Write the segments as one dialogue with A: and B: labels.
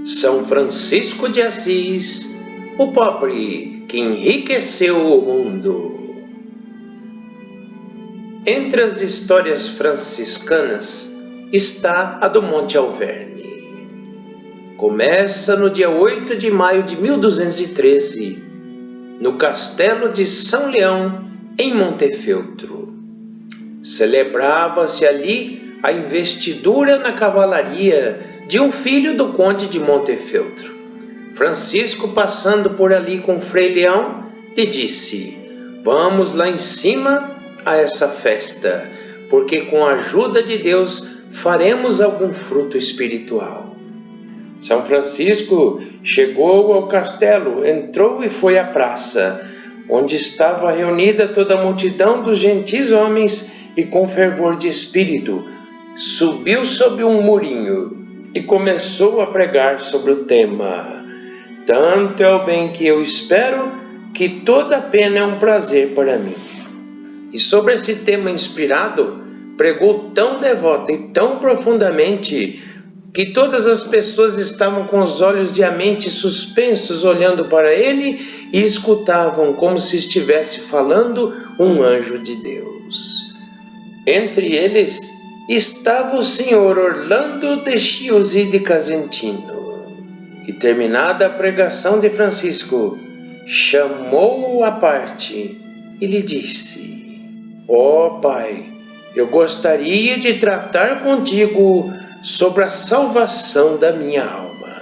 A: São Francisco de Assis, o pobre que enriqueceu o mundo. Entre as histórias franciscanas está a do Monte Alverne. Começa no dia 8 de maio de 1213, no castelo de São Leão, em Montefeltro. Celebrava-se ali a investidura na cavalaria de um filho do conde de Montefeltro. Francisco, passando por ali com Frei Leão, lhe disse: "Vamos lá em cima a essa festa, porque com a ajuda de Deus faremos algum fruto espiritual." São Francisco chegou ao castelo, entrou e foi à praça, onde estava reunida toda a multidão dos gentis homens, e com fervor de espírito subiu sob um murinho e começou a pregar sobre o tema: "Tanto é o bem que eu espero, que toda a pena é um prazer para mim." E sobre esse tema inspirado, pregou tão devota e tão profundamente que todas as pessoas estavam com os olhos e a mente suspensos olhando para ele e escutavam como se estivesse falando um anjo de Deus. Entre eles estava o senhor Orlando de Chiusi de Casentino. E terminada a pregação de Francisco, chamou-o à parte e lhe disse: "Ó Pai, eu gostaria de tratar contigo sobre a salvação da minha alma."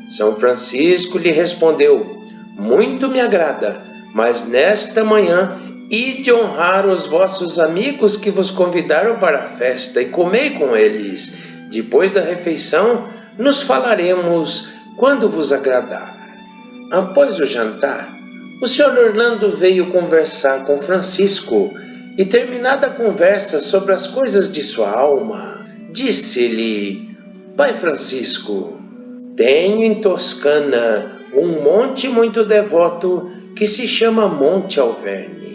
A: São Francisco lhe respondeu: "Muito me agrada, mas nesta manhã ide honrar os vossos amigos que vos convidaram para a festa e comei com eles. Depois da refeição, nos falaremos quando vos agradar." Após o jantar, o senhor Orlando veio conversar com Francisco e, terminada a conversa sobre as coisas de sua alma, disse-lhe: "Pai Francisco, tenho em Toscana um monte muito devoto que se chama Monte Alverne.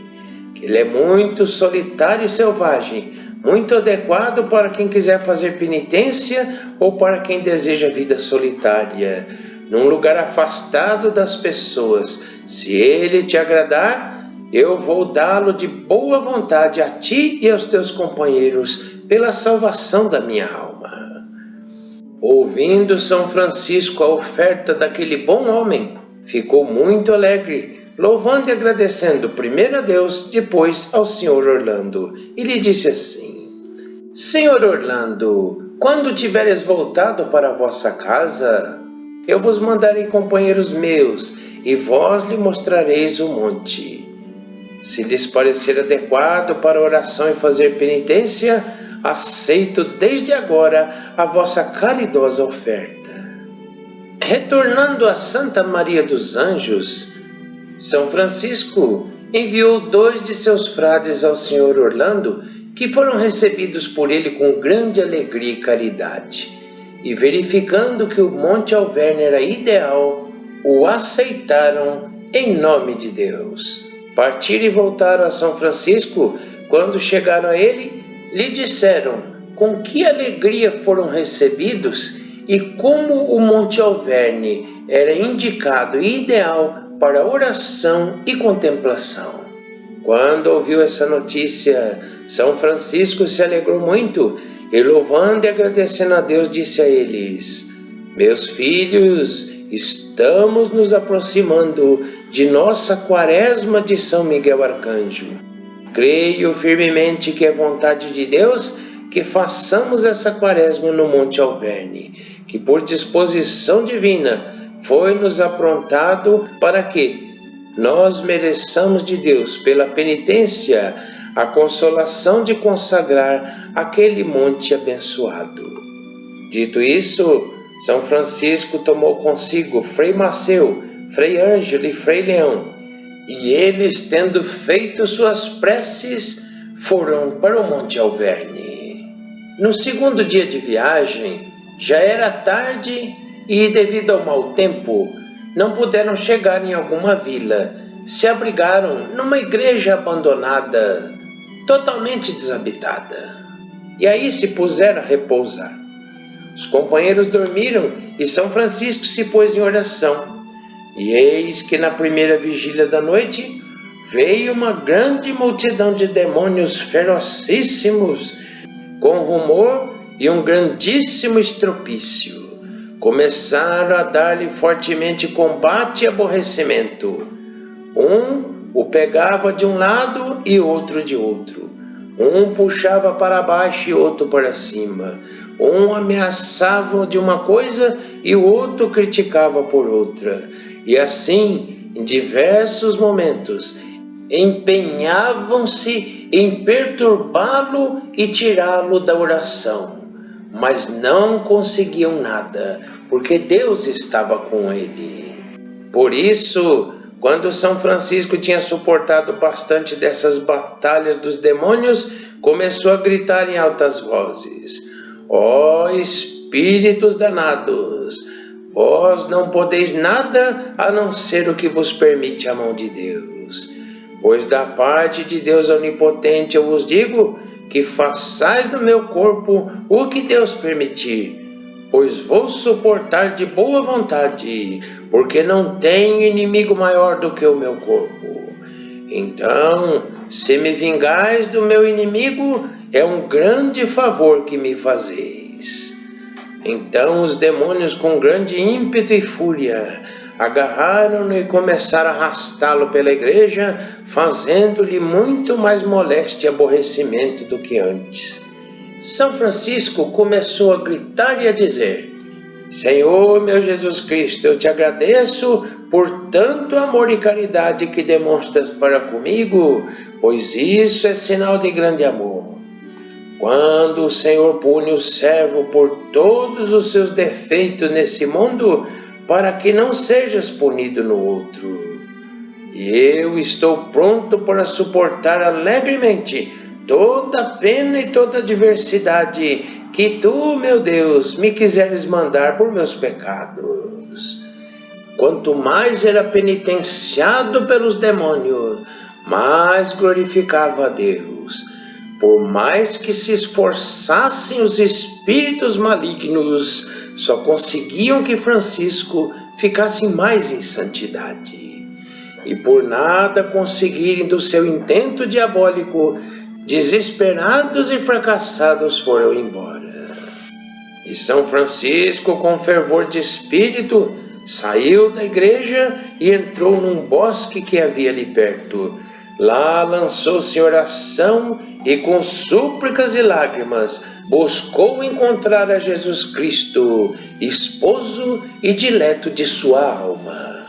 A: Ele é muito solitário e selvagem, muito adequado para quem quiser fazer penitência ou para quem deseja vida solitária, num lugar afastado das pessoas. Se ele te agradar, eu vou dá-lo de boa vontade a ti e aos teus companheiros pela salvação da minha alma." Ouvindo São Francisco a oferta daquele bom homem, ficou muito alegre, louvando e agradecendo primeiro a Deus, depois ao senhor Orlando, e lhe disse assim: "Senhor Orlando, quando tiveres voltado para a vossa casa, eu vos mandarei companheiros meus, e vós lhe mostrareis o monte. Se lhes parecer adequado para oração e fazer penitência, aceito desde agora a vossa caridosa oferta." Retornando a Santa Maria dos Anjos, São Francisco enviou 2 de seus frades ao senhor Orlando, que foram recebidos por ele com grande alegria e caridade, e verificando que o Monte Alverne era ideal, o aceitaram em nome de Deus. Partiram e voltaram a São Francisco. Quando chegaram a ele, lhe disseram com que alegria foram recebidos e como o Monte Alverne era indicado e ideal para oração e contemplação. Quando ouviu essa notícia, São Francisco se alegrou muito e, louvando e agradecendo a Deus, disse a eles: "Meus filhos, estamos nos aproximando de nossa quaresma de São Miguel Arcanjo. Creio firmemente que é vontade de Deus que façamos essa quaresma no Monte Alverne, que por disposição divina foi-nos aprontado para que nós mereçamos de Deus, pela penitência, a consolação de consagrar aquele monte abençoado." Dito isso, São Francisco tomou consigo Frei Maceu, Frei Ângelo e Frei Leão, e eles, tendo feito suas preces, foram para o Monte Alverne. No segundo dia de viagem, já era tarde e, devido ao mau tempo, não puderam chegar em alguma vila. Se abrigaram numa igreja abandonada, totalmente desabitada, e aí se puseram a repousar. Os companheiros dormiram e São Francisco se pôs em oração. E eis que na primeira vigília da noite veio uma grande multidão de demônios ferocíssimos, com rumor e um grandíssimo estropício. Começaram a dar-lhe fortemente combate e aborrecimento. Um o pegava de um lado e outro de outro. Um puxava para baixo e outro para cima. Um ameaçava de uma coisa e o outro criticava por outra. E assim, em diversos momentos, empenhavam-se em perturbá-lo e tirá-lo da oração, mas não conseguiam nada, porque Deus estava com ele. Por isso, quando São Francisco tinha suportado bastante dessas batalhas dos demônios, começou a gritar em altas vozes: ó espíritos danados, vós não podeis nada a não ser o que vos permite a mão de Deus. Pois da parte de Deus onipotente eu vos digo que façais no meu corpo o que Deus permitir, pois vou suportar de boa vontade, porque não tenho inimigo maior do que o meu corpo. Então, se me vingais do meu inimigo, é um grande favor que me fazeis. Então os demônios, com grande ímpeto e fúria, agarraram-no e começaram a arrastá-lo pela igreja, fazendo-lhe muito mais moléstia e aborrecimento do que antes. São Francisco começou a gritar e a dizer: Senhor meu Jesus Cristo, eu te agradeço por tanto amor e caridade que demonstras para comigo, pois isso é sinal de grande amor. Quando o Senhor pune o servo por todos os seus defeitos nesse mundo, para que não sejas punido no outro. E eu estou pronto para suportar alegremente toda pena e toda adversidade que tu, meu Deus, me quiseres mandar por meus pecados. Quanto mais era penitenciado pelos demônios, mais glorificava a Deus. Por mais que se esforçassem os espíritos malignos, só conseguiam que Francisco ficasse mais em santidade. E por nada conseguirem do seu intento diabólico, desesperados e fracassados foram embora. E São Francisco, com fervor de espírito, saiu da igreja e entrou num bosque que havia ali perto. Lá lançou-se em oração e com súplicas e lágrimas buscou encontrar a Jesus Cristo, esposo e dileto de sua alma.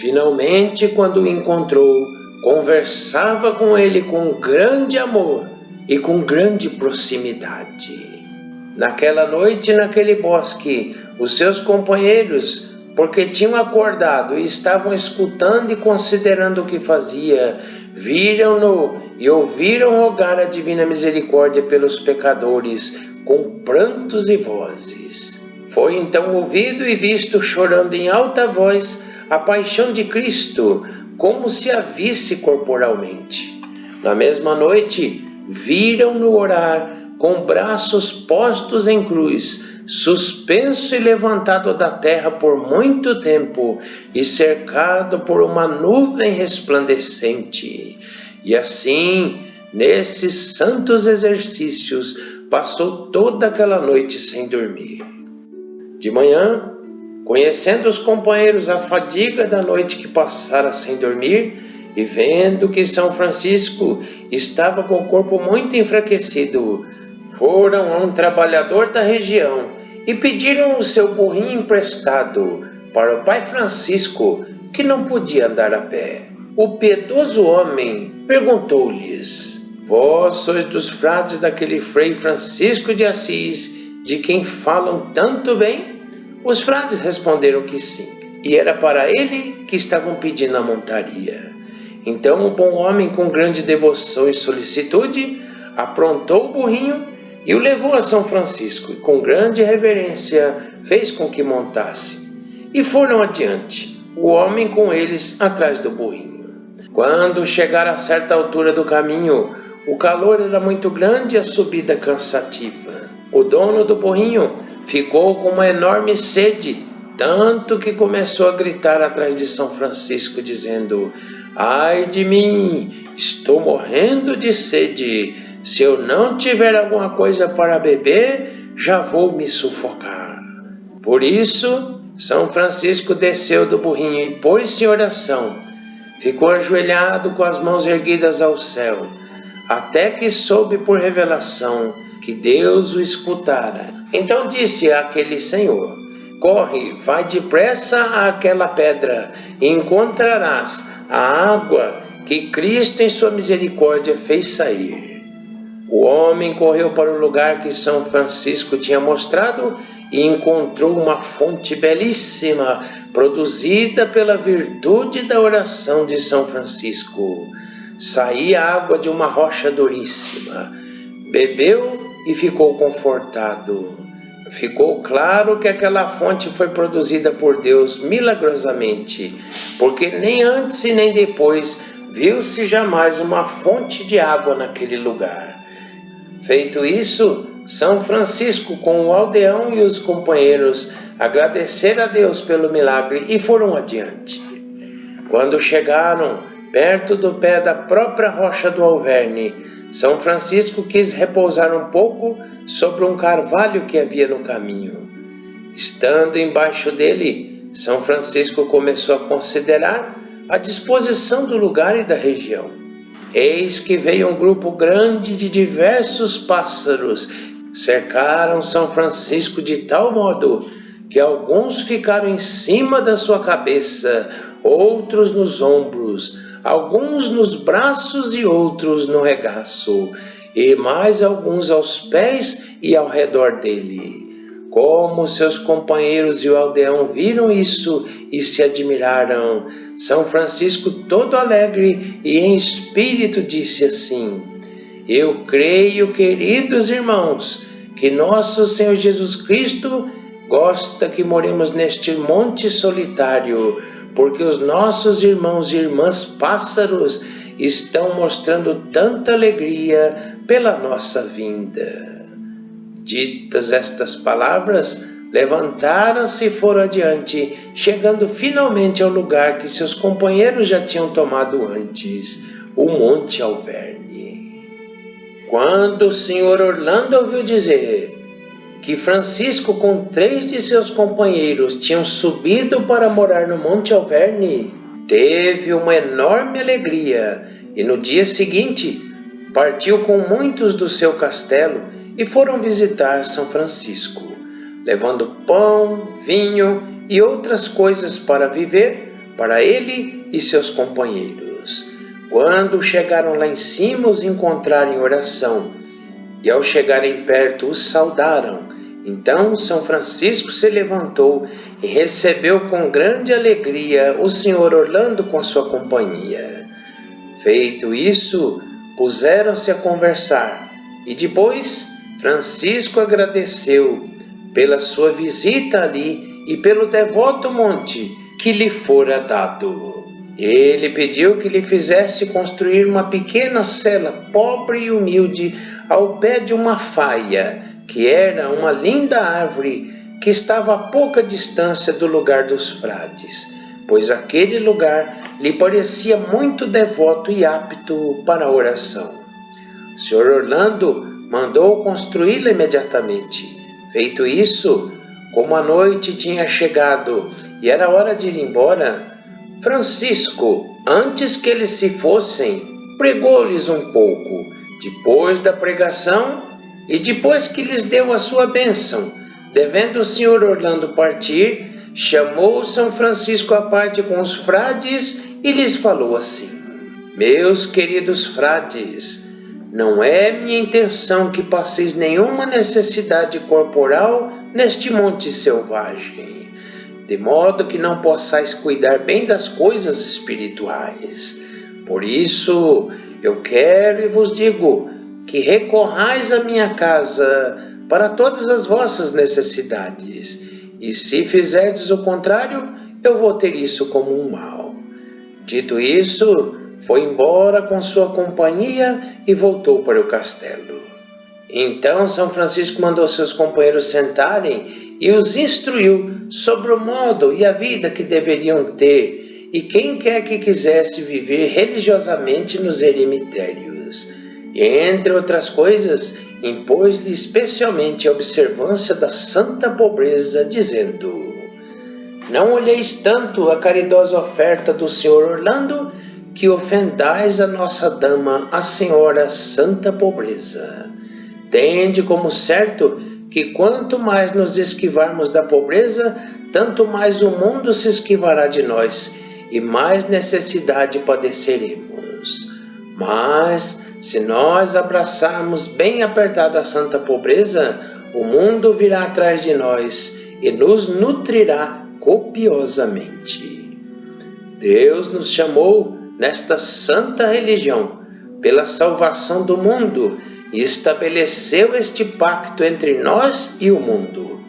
A: Finalmente, quando o encontrou, conversava com ele com grande amor e com grande proximidade. Naquela noite, naquele bosque, os seus companheiros, porque tinham acordado e estavam escutando e considerando o que fazia, viram-no e ouviram rogar a divina misericórdia pelos pecadores com prantos e vozes. Foi então ouvido e visto chorando em alta voz a paixão de Cristo, como se a visse corporalmente. Na mesma noite, viram-no orar com braços postos em cruz, suspenso e levantado da terra por muito tempo e cercado por uma nuvem resplandecente. E assim, nesses santos exercícios, passou toda aquela noite sem dormir. De manhã, conhecendo os companheiros a fadiga da noite que passara sem dormir, e vendo que São Francisco estava com o corpo muito enfraquecido, foram a um trabalhador da região e pediram o seu burrinho emprestado para o pai Francisco, que não podia andar a pé. O piedoso homem perguntou-lhes: vós sois dos frades daquele Frei Francisco de Assis, de quem falam tanto bem? Os frades responderam que sim, e era para ele que estavam pedindo a montaria. Então o bom homem, com grande devoção e solicitude, aprontou o burrinho e o levou a São Francisco, e com grande reverência fez com que montasse. E foram adiante, o homem com eles atrás do burrinho. Quando chegaram a certa altura do caminho, o calor era muito grande e a subida cansativa. O dono do burrinho ficou com uma enorme sede, tanto que começou a gritar atrás de São Francisco, dizendo: ai de mim, estou morrendo de sede. Se eu não tiver alguma coisa para beber, já vou me sufocar. Por isso, São Francisco desceu do burrinho e pôs-se em oração. Ficou ajoelhado com as mãos erguidas ao céu, até que soube por revelação que Deus o escutara. Então disse àquele senhor: corre, vai depressa àquela pedra e encontrarás a água que Cristo em sua misericórdia fez sair. O homem correu para o lugar que São Francisco tinha mostrado e encontrou uma fonte belíssima, produzida pela virtude da oração de São Francisco. Saía água de uma rocha duríssima. Bebeu e ficou confortado. Ficou claro que aquela fonte foi produzida por Deus milagrosamente, porque nem antes e nem depois viu-se jamais uma fonte de água naquele lugar. Feito isso, São Francisco, com o aldeão e os companheiros, agradeceram a Deus pelo milagre e foram adiante. Quando chegaram perto do pé da própria rocha do Alverne, São Francisco quis repousar um pouco sobre um carvalho que havia no caminho. Estando embaixo dele, São Francisco começou a considerar a disposição do lugar e da região. Eis que veio um grupo grande de diversos pássaros, cercaram São Francisco de tal modo que alguns ficaram em cima da sua cabeça, outros nos ombros, alguns nos braços e outros no regaço, e mais alguns aos pés e ao redor dele. Como seus companheiros e o aldeão viram isso e se admiraram, São Francisco, todo alegre e em espírito, disse assim: eu creio, queridos irmãos, que nosso Senhor Jesus Cristo gosta que moremos neste monte solitário, porque os nossos irmãos e irmãs pássaros estão mostrando tanta alegria pela nossa vinda. Ditas estas palavras, levantaram-se e foram adiante, chegando finalmente ao lugar que seus companheiros já tinham tomado antes, o Monte Alverne. Quando o senhor Orlando ouviu dizer que Francisco com 3 de seus companheiros tinham subido para morar no Monte Alverne, teve uma enorme alegria e no dia seguinte partiu com muitos do seu castelo e foram visitar São Francisco, levando pão, vinho e outras coisas para viver para ele e seus companheiros. Quando chegaram lá em cima, os encontraram em oração, e ao chegarem perto os saudaram. Então São Francisco se levantou e recebeu com grande alegria o senhor Orlando com sua companhia. Feito isso, puseram-se a conversar, e depois Francisco agradeceu pela sua visita ali e pelo devoto monte que lhe fora dado. Ele pediu que lhe fizesse construir uma pequena cela pobre e humilde ao pé de uma faia, que era uma linda árvore que estava a pouca distância do lugar dos frades, pois aquele lugar lhe parecia muito devoto e apto para a oração. O senhor Orlando mandou construí-la imediatamente. Feito isso, como a noite tinha chegado e era hora de ir embora, Francisco, antes que eles se fossem, pregou-lhes um pouco. Depois da pregação e depois que lhes deu a sua bênção, devendo o senhor Orlando partir, chamou São Francisco à parte com os frades e lhes falou assim: meus queridos frades, não é minha intenção que passeis nenhuma necessidade corporal neste monte selvagem, de modo que não possais cuidar bem das coisas espirituais. Por isso, eu quero e vos digo que recorrais à minha casa para todas as vossas necessidades, e se fizerdes o contrário, eu vou ter isso como um mal. Dito isso, foi embora com sua companhia e voltou para o castelo. Então São Francisco mandou seus companheiros sentarem e os instruiu sobre o modo e a vida que deveriam ter, e quem quer que quisesse viver religiosamente nos eremitérios. E, entre outras coisas, impôs-lhe especialmente a observância da santa pobreza, dizendo: não olheis tanto a caridosa oferta do Senhor Orlando, que ofendais a nossa dama, a Senhora Santa Pobreza. Tende como certo que quanto mais nos esquivarmos da pobreza, tanto mais o mundo se esquivará de nós, e mais necessidade padeceremos. Mas, se nós abraçarmos bem apertada a santa pobreza, o mundo virá atrás de nós e nos nutrirá copiosamente. Deus nos chamou nesta santa religião pela salvação do mundo e estabeleceu este pacto entre nós e o mundo,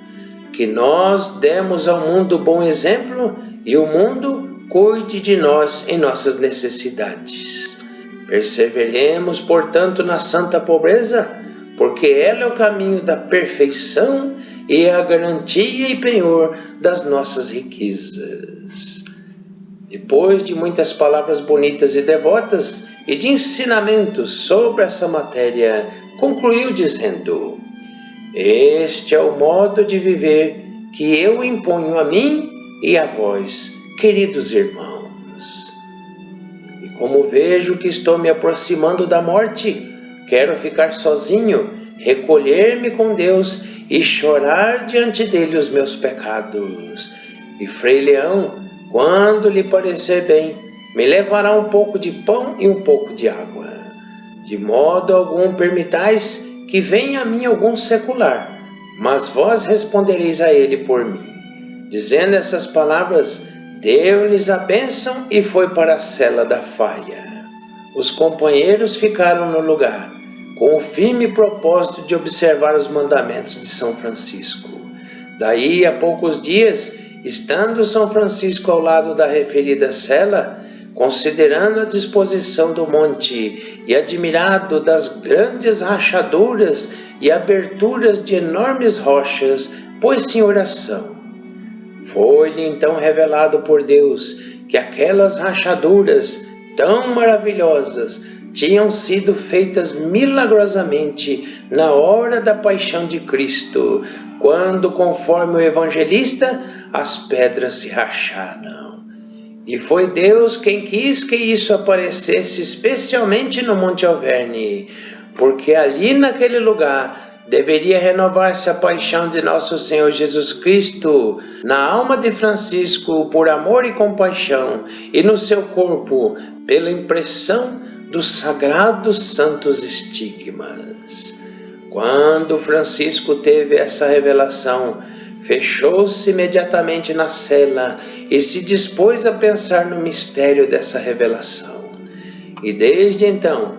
A: que nós demos ao mundo bom exemplo e o mundo cuide de nós em nossas necessidades. Perseveremos, portanto, na santa pobreza, porque ela é o caminho da perfeição e a garantia e penhor das nossas riquezas. Depois de muitas palavras bonitas e devotas e de ensinamentos sobre essa matéria, concluiu dizendo: este é o modo de viver que eu imponho a mim e a vós, queridos irmãos. E como vejo que estou me aproximando da morte, quero ficar sozinho, recolher-me com Deus e chorar diante dele os meus pecados. E Frei Leão, quando lhe parecer bem, me levará um pouco de pão e um pouco de água. De modo algum permitais que venha a mim algum secular, mas vós respondereis a ele por mim. Dizendo essas palavras, deu-lhes a bênção e foi para a cela da faia. Os companheiros ficaram no lugar, com o firme propósito de observar os mandamentos de São Francisco. Daí a poucos dias, estando São Francisco ao lado da referida cela, considerando a disposição do monte e admirado das grandes rachaduras e aberturas de enormes rochas, pôs-se em oração. Foi-lhe então revelado por Deus que aquelas rachaduras tão maravilhosas tinham sido feitas milagrosamente na hora da paixão de Cristo, quando, conforme o evangelista, as pedras se racharam. E foi Deus quem quis que isso aparecesse especialmente no Monte Alverne, porque ali naquele lugar deveria renovar-se a paixão de nosso Senhor Jesus Cristo na alma de Francisco por amor e compaixão, e no seu corpo pela impressão dos sagrados santos estigmas. Quando Francisco teve essa revelação, fechou-se imediatamente na cela e se dispôs a pensar no mistério dessa revelação. E desde então,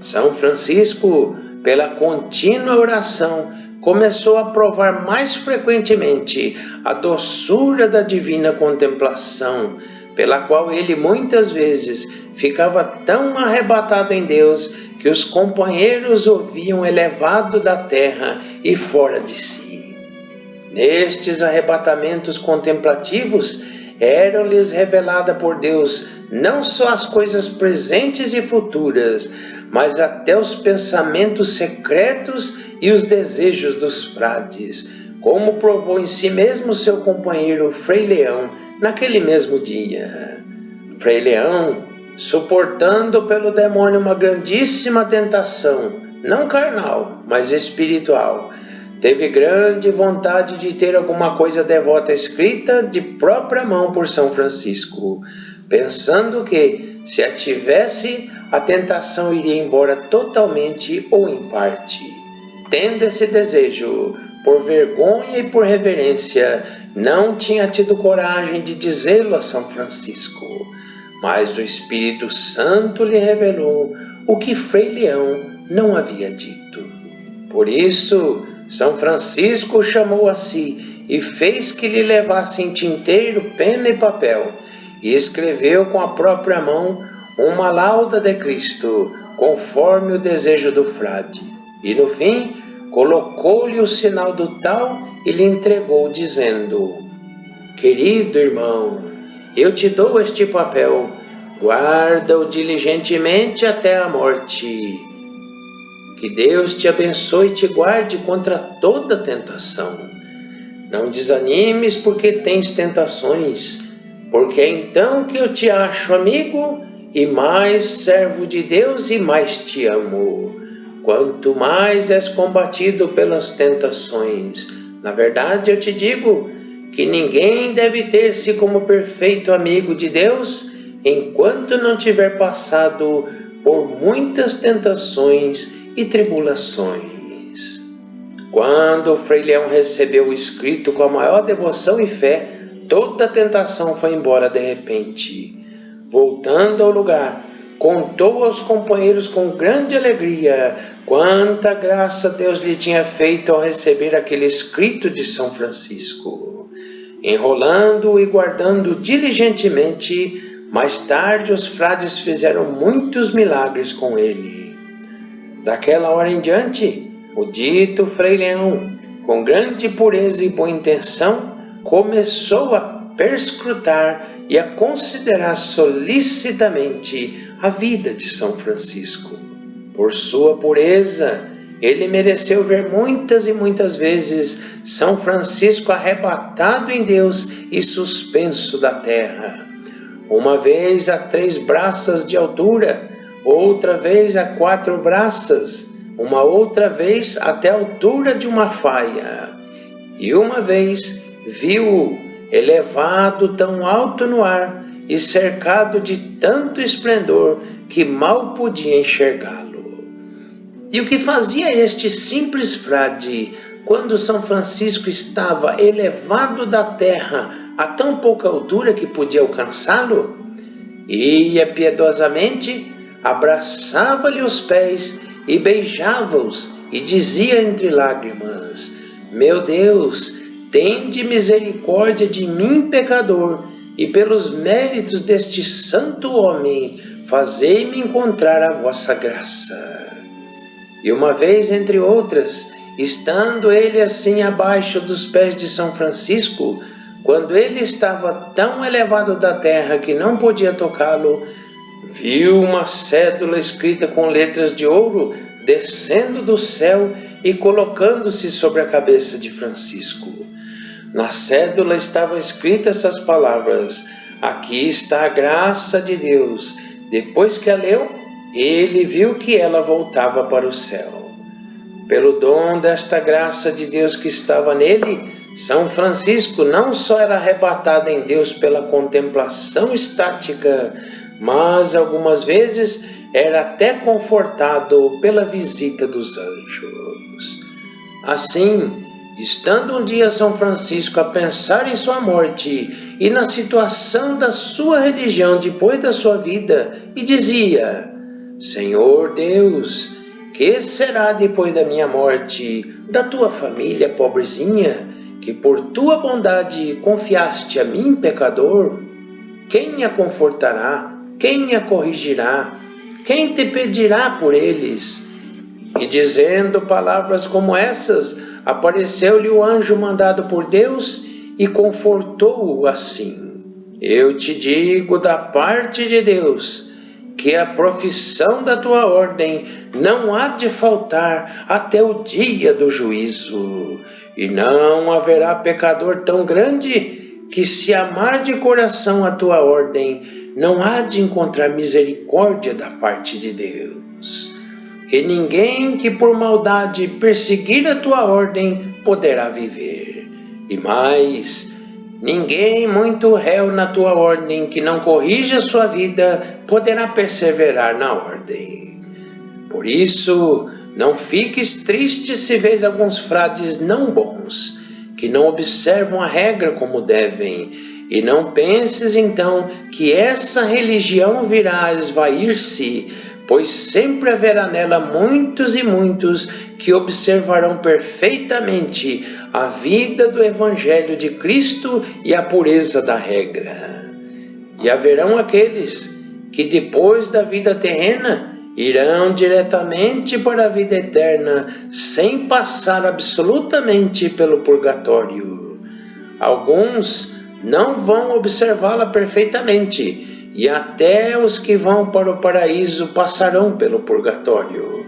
A: São Francisco, pela contínua oração, começou a provar mais frequentemente a doçura da divina contemplação, pela qual ele muitas vezes ficava tão arrebatado em Deus que os companheiros o viam elevado da terra e fora de si. Nestes arrebatamentos contemplativos, eram-lhes revelada por Deus não só as coisas presentes e futuras, mas até os pensamentos secretos e os desejos dos frades, como provou em si mesmo seu companheiro Frei Leão naquele mesmo dia. Frei Leão, suportando pelo demônio uma grandíssima tentação, não carnal, mas espiritual, teve grande vontade de ter alguma coisa devota escrita de própria mão por São Francisco, pensando que, se a tivesse, a tentação iria embora totalmente ou em parte. Tendo esse desejo, por vergonha e por reverência, não tinha tido coragem de dizê-lo a São Francisco, mas o Espírito Santo lhe revelou o que Frei Leão não havia dito. Por isso, São Francisco o chamou a si e fez que lhe levasse em tinteiro, pena e papel, e escreveu com a própria mão uma lauda de Cristo, conforme o desejo do frade. e no fim colocou-lhe o sinal do tal e lhe entregou, dizendo: querido irmão, eu te dou este papel, guarda-o diligentemente até a morte. Que Deus te abençoe e te guarde contra toda tentação. Não desanimes porque tens tentações, porque é então que eu te acho amigo e mais servo de Deus e mais te amo. Quanto mais és combatido pelas tentações. Na verdade, eu te digo que ninguém deve ter-se como perfeito amigo de Deus enquanto não tiver passado por muitas tentações e tribulações. Quando o Frei Leão recebeu o escrito com a maior devoção e fé, toda a tentação foi embora de repente. Voltando ao lugar, contou aos companheiros com grande alegria quanta graça Deus lhe tinha feito ao receber aquele escrito de São Francisco. Enrolando-o e guardando diligentemente, mais tarde os frades fizeram muitos milagres com ele. Daquela hora em diante, o dito Frei Leão, com grande pureza e boa intenção, começou a perscrutar e a considerar solicitamente a vida de São Francisco. Por sua pureza, ele mereceu ver muitas e muitas vezes São Francisco arrebatado em Deus e suspenso da terra. Uma vez a 3 braças de altura, outra vez a 4 braças, uma outra vez até a altura de uma faia. E uma vez viu-o elevado tão alto no ar e cercado de tanto esplendor que mal podia enxergá-lo. E o que fazia este simples frade quando São Francisco estava elevado da terra a tão pouca altura que podia alcançá-lo? Ia piedosamente, abraçava-lhe os pés e beijava-os e dizia entre lágrimas: meu Deus, tende misericórdia de mim, pecador, e pelos méritos deste santo homem, fazei-me encontrar a vossa graça. E uma vez, entre outras, estando ele assim abaixo dos pés de São Francisco, quando ele estava tão elevado da terra que não podia tocá-lo, viu uma cédula escrita com letras de ouro descendo do céu e colocando-se sobre a cabeça de Francisco. Na cédula estavam escritas essas palavras: aqui está a graça de Deus. Depois que a leu, ele viu que ela voltava para o céu. Pelo dom desta graça de Deus que estava nele, São Francisco não só era arrebatado em Deus pela contemplação estática, mas algumas vezes era até confortado pela visita dos anjos. Assim, estando um dia São Francisco a pensar em sua morte e na situação da sua religião depois da sua vida, e dizia: Senhor Deus, que será depois da minha morte da tua família pobrezinha, que por tua bondade confiaste a mim, pecador? Quem a confortará? Quem a corrigirá? Quem te pedirá por eles? E dizendo palavras como essas, apareceu-lhe o anjo mandado por Deus e confortou-o assim: eu te digo da parte de Deus, que a profissão da tua ordem não há de faltar até o dia do juízo, e não haverá pecador tão grande que, se amar de coração a tua ordem, não há de encontrar misericórdia da parte de Deus. E ninguém que por maldade perseguir a tua ordem poderá viver. E mais, ninguém muito réu na tua ordem que não corrija sua vida poderá perseverar na ordem. Por isso, não fiques triste se vês alguns frades não bons, que não observam a regra como devem, e não penses então que essa religião virá a esvair-se, pois sempre haverá nela muitos e muitos que observarão perfeitamente a vida do Evangelho de Cristo e a pureza da regra. E haverão aqueles que depois da vida terrena irão diretamente para a vida eterna sem passar absolutamente pelo purgatório. Alguns não vão observá-la perfeitamente, e até os que vão para o paraíso passarão pelo purgatório.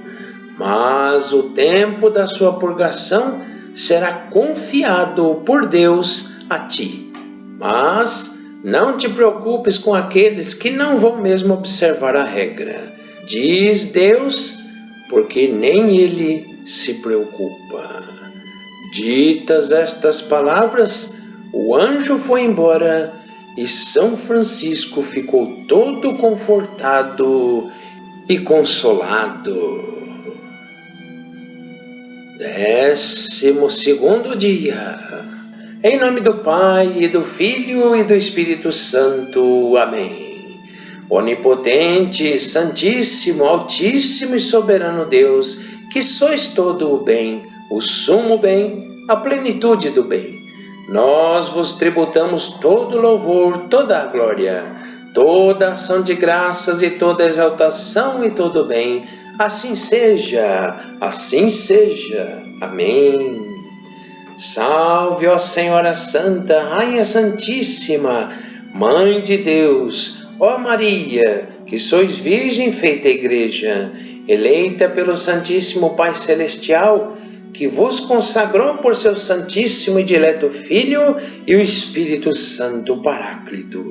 A: Mas o tempo da sua purgação será confiado por Deus a ti. Mas não te preocupes com aqueles que não vão mesmo observar a regra, diz Deus, porque nem ele se preocupa. Ditas estas palavras, o anjo foi embora e São Francisco ficou todo confortado e consolado. 12º dia. Em nome do Pai, e do Filho, e do Espírito Santo. Amém. Onipotente, Santíssimo, Altíssimo e Soberano Deus, que sois todo o bem, o sumo bem, a plenitude do bem, nós vos tributamos todo louvor, toda a glória, toda ação de graças e toda exaltação e todo bem. Assim seja, assim seja. Amém. Salve, ó Senhora Santa, Rainha Santíssima, Mãe de Deus, ó Maria, que sois Virgem feita Igreja, eleita pelo Santíssimo Pai Celestial, que vos consagrou por seu Santíssimo e Dileto Filho e o Espírito Santo Paráclito.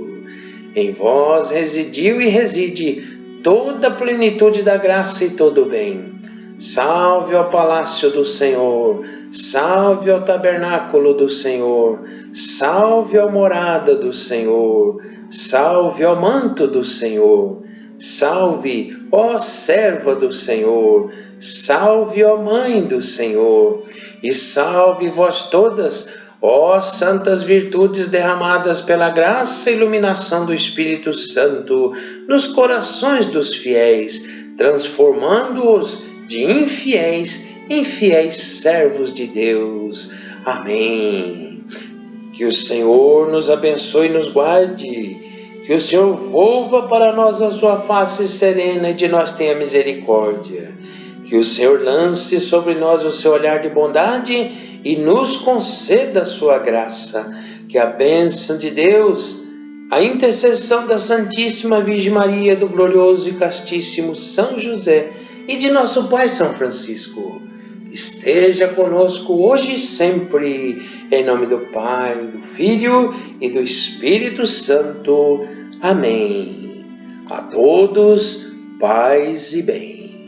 A: Em vós residiu e reside toda a plenitude da graça e todo o bem. Salve ao palácio do Senhor, salve ao tabernáculo do Senhor, salve à morada do Senhor, salve ao manto do Senhor, salve, ó serva do Senhor, salve, ó mãe do Senhor, e salve vós todas, ó santas virtudes derramadas pela graça e iluminação do Espírito Santo nos corações dos fiéis, transformando-os de infiéis em fiéis servos de Deus. Amém. Que o Senhor nos abençoe e nos guarde. Que o Senhor volva para nós a sua face serena e de nós tenha misericórdia. Que o Senhor lance sobre nós o seu olhar de bondade e nos conceda a sua graça. Que a bênção de Deus, a intercessão da Santíssima Virgem Maria, do glorioso e castíssimo São José e de nosso Pai São Francisco esteja conosco hoje e sempre, em nome do Pai, do Filho e do Espírito Santo. Amém. A todos, paz e bem.